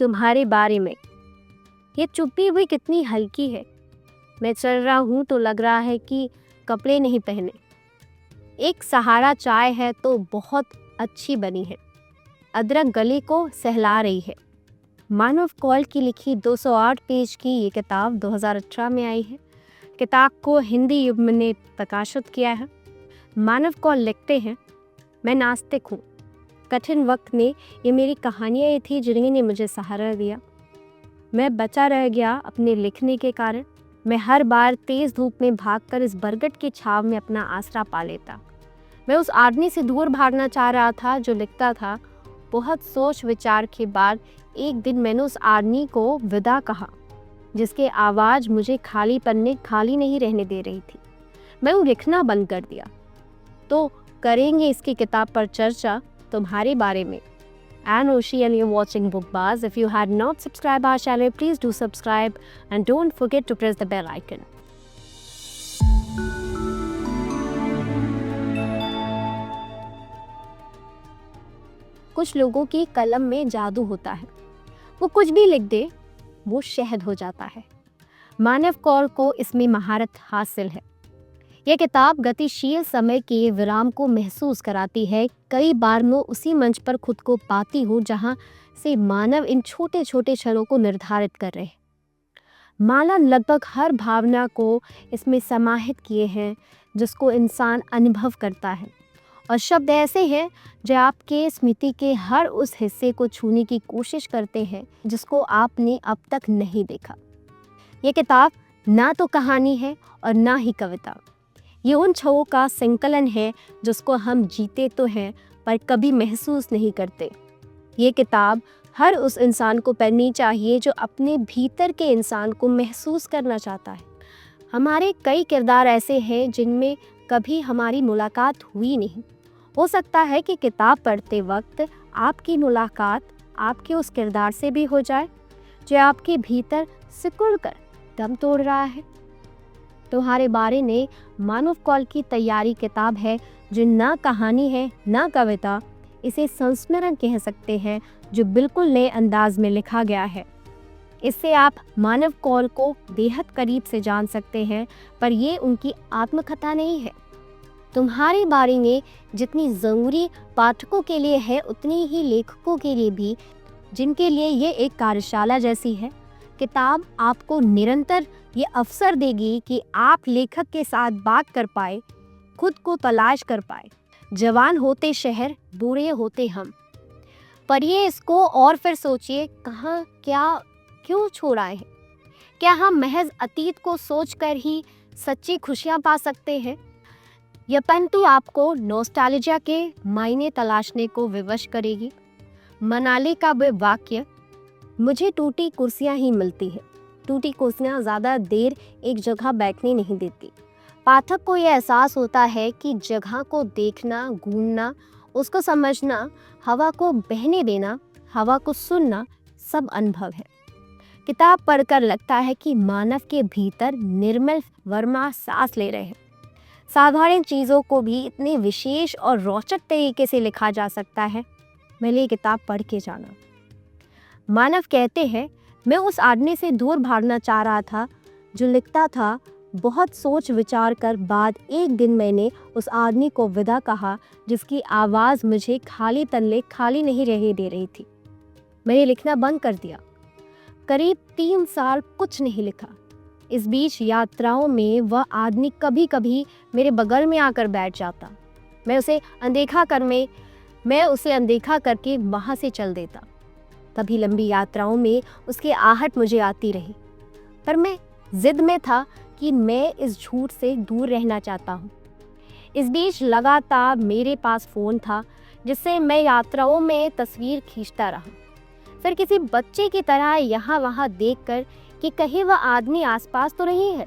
तुम्हारे बारे में। ये चुप्पी भी कितनी हल्की है। मैं चल रहा हूँ तो लग रहा है कि कपड़े नहीं पहने। एक सहारा चाय है तो बहुत अच्छी बनी है। अदरक गले को सहला रही है। मानव कौल की लिखी 208 पेज की ये किताब 2018 में आई है। किताब को हिंदी युग ने प्रकाशित किया है। मानव कौल लिखते हैं, मैं नास्तिक हूँ। कठिन वक्त में ये मेरी कहानियाँ ही थी जिन्होंने मुझे सहारा दिया। मैं बचा रह गया अपने लिखने के कारण। मैं हर बार तेज धूप में भागकर इस बरगद की छाव में अपना आसरा पा लेता। मैं उस आदमी से दूर भागना चाह रहा था जो लिखता था। बहुत सोच विचार के बाद एक दिन मैंने उस आदमी को विदा कहा जिसके आवाज़ मुझे खालीपन में खाली नहीं रहने दे रही थी। मैं वो लिखना बंद कर दिया। तो करेंगे इसकी किताब पर चर्चा तुम्हारे बारे में। And Oshi and you're watching Bookbuzz. If you had not subscribed our channel, please do subscribe and don't forget to press the bell icon. कुछ लोगों की कलम में जादू होता है। वो कुछ भी लिख दे, वो शहद हो जाता है। मानव कौल को इसमें महारत हासिल है। यह किताब गतिशील समय के विराम को महसूस कराती है। कई बार मैं उसी मंच पर खुद को पाती हूँ जहाँ से मानव इन छोटे छोटे क्षणों को निर्धारित कर रहे हैं। माला लगभग हर भावना को इसमें समाहित किए हैं जिसको इंसान अनुभव करता है, और शब्द ऐसे हैं जो आपके स्मृति के हर उस हिस्से को छूने की कोशिश करते हैं जिसको आपने अब तक नहीं देखा। ये किताब ना तो कहानी है और ना ही कविता। ये उन छवों का संकलन है जिसको हम जीते तो हैं पर कभी महसूस नहीं करते। ये किताब हर उस इंसान को पढ़नी चाहिए जो अपने भीतर के इंसान को महसूस करना चाहता है। हमारे कई किरदार ऐसे हैं जिनमें कभी हमारी मुलाकात हुई नहीं। हो सकता है कि किताब पढ़ते वक्त आपकी मुलाकात आपके उस किरदार से भी हो जाए जो आपके भीतर सिकुड़ कर दम तोड़ रहा है। तुम्हारे बारे में मानव कौल की तैयारी किताब है जो ना कहानी है ना कविता। इसे संस्मरण कह सकते हैं जो बिल्कुल नए अंदाज में लिखा गया है। इससे आप मानव कौल को बेहद करीब से जान सकते हैं, पर ये उनकी आत्मकथा नहीं है। तुम्हारे बारे में जितनी ज़रूरी पाठकों के लिए है उतनी ही लेखकों के लिए भी, जिनके लिए ये एक कार्यशाला जैसी है। किताब आपको निरंतर ये अवसर देगी कि आप लेखक के साथ बात कर पाए, खुद को तलाश कर पाए। जवान होते शहर, बूढ़े होते हम। पढ़िए इसको और फिर सोचिए कहाँ क्या क्यों छोड़ा है। क्या हम महज अतीत को सोचकर ही सच्ची खुशियाँ पा सकते हैं, या परंतु आपको नॉस्टैल्जिया के मायने तलाशने को विवश करेगी। मनाली का वो वाक्य, मुझे टूटी कुर्सियाँ ही मिलती है। टूटी कुर्सियाँ ज़्यादा देर एक जगह बैठने नहीं देती। पाठक को यह एहसास होता है कि जगह को देखना, घूमना, उसको समझना, हवा को बहने देना, हवा को सुनना सब अनुभव है। किताब पढ़कर लगता है कि मानव के भीतर निर्मल वर्मा सांस ले रहे हैं। साधारण चीज़ों को भी इतने विशेष और रोचक तरीके से लिखा जा सकता है। मैंने ये किताब पढ़ के जाना। मानव कहते हैं, मैं उस आदमी से दूर भागना चाह रहा था जो लिखता था। बहुत सोच विचार कर बाद एक दिन मैंने उस आदमी को विदा कहा जिसकी आवाज़ मुझे खाली तल्ले खाली नहीं रहने दे रही थी। मैंने लिखना बंद कर दिया। करीब 3 साल कुछ नहीं लिखा। इस बीच यात्राओं में वह आदमी कभी कभी मेरे बगल में आकर बैठ जाता। मैं उसे अनदेखा करके वहाँ से चल देता। कभी लंबी यात्राओं में उसकी आहट मुझे आती रही, पर मैं जिद में था कि मैं इस झूठ से दूर रहना चाहता हूँ। इस बीच लगातार मेरे पास फ़ोन था जिससे मैं यात्राओं में तस्वीर खींचता रहा। फिर किसी बच्चे की तरह यहाँ वहाँ देखकर कि कहीं वह आदमी आसपास तो नहीं है,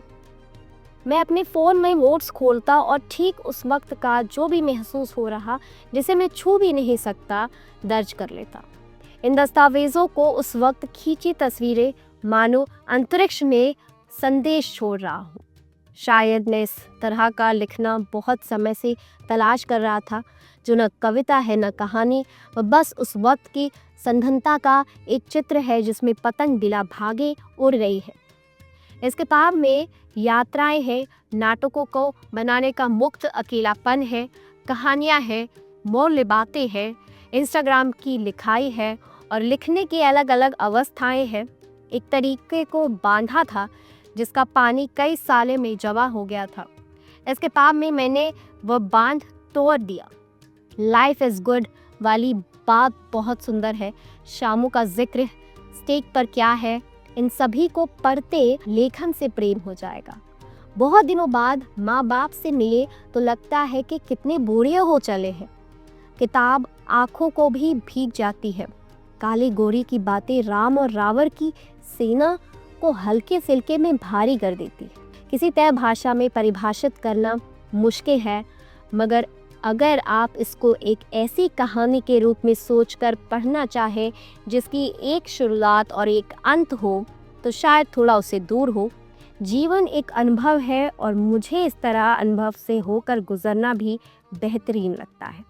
मैं अपने फ़ोन में नोट्स खोलता और ठीक उस वक्त का जो भी महसूस हो रहा जिसे मैं छू भी नहीं सकता दर्ज कर लेता। इन दस्तावेज़ों को उस वक्त खींची तस्वीरें मानो अंतरिक्ष में संदेश छोड़ रहा हूँ। शायद मैं इस तरह का लिखना बहुत समय से तलाश कर रहा था जो न कविता है न कहानी, वह बस उस वक्त की संघनता का एक चित्र है जिसमें पतंग बिना भागे उड़ रही है। इस किताब में यात्राएं हैं, नाटकों को बनाने का मुक्त अकेलापन है, कहानियां हैं, मौल्य बातें हैं, इंस्टाग्राम की लिखाई है और लिखने की अलग अलग अवस्थाएं हैं। एक तरीके को बांधा था जिसका पानी कई सालों में जमा हो गया था। इस किताब में मैंने वह बांध तोड़ दिया। लाइफ इज़ गुड वाली बात बहुत सुंदर है। शामू का जिक्र, स्टेक पर क्या है, इन सभी को पढ़ते लेखन से प्रेम हो जाएगा। बहुत दिनों बाद माँ बाप से मिले तो लगता है कि कितने बूढ़े हो चले हैं। किताब आँखों को भी भीग जाती है। काली गोरी की बातें राम और रावण की सेना को हल्के सिल्के में भारी कर देती है। किसी तय भाषा में परिभाषित करना मुश्किल है, मगर अगर आप इसको एक ऐसी कहानी के रूप में सोचकर पढ़ना चाहें जिसकी एक शुरुआत और एक अंत हो, तो शायद थोड़ा उससे दूर हो। जीवन एक अनुभव है और मुझे इस तरह अनुभव से होकर गुजरना भी बेहतरीन लगता है।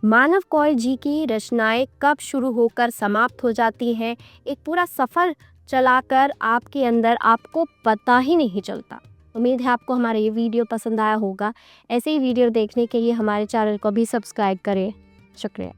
मानव कौल जी की रचनाएं कब शुरू होकर समाप्त हो जाती हैं, एक पूरा सफ़र चलाकर आपके अंदर आपको पता ही नहीं चलता। उम्मीद है आपको हमारा ये वीडियो पसंद आया होगा। ऐसे ही वीडियो देखने के लिए हमारे चैनल को भी सब्सक्राइब करें। शुक्रिया।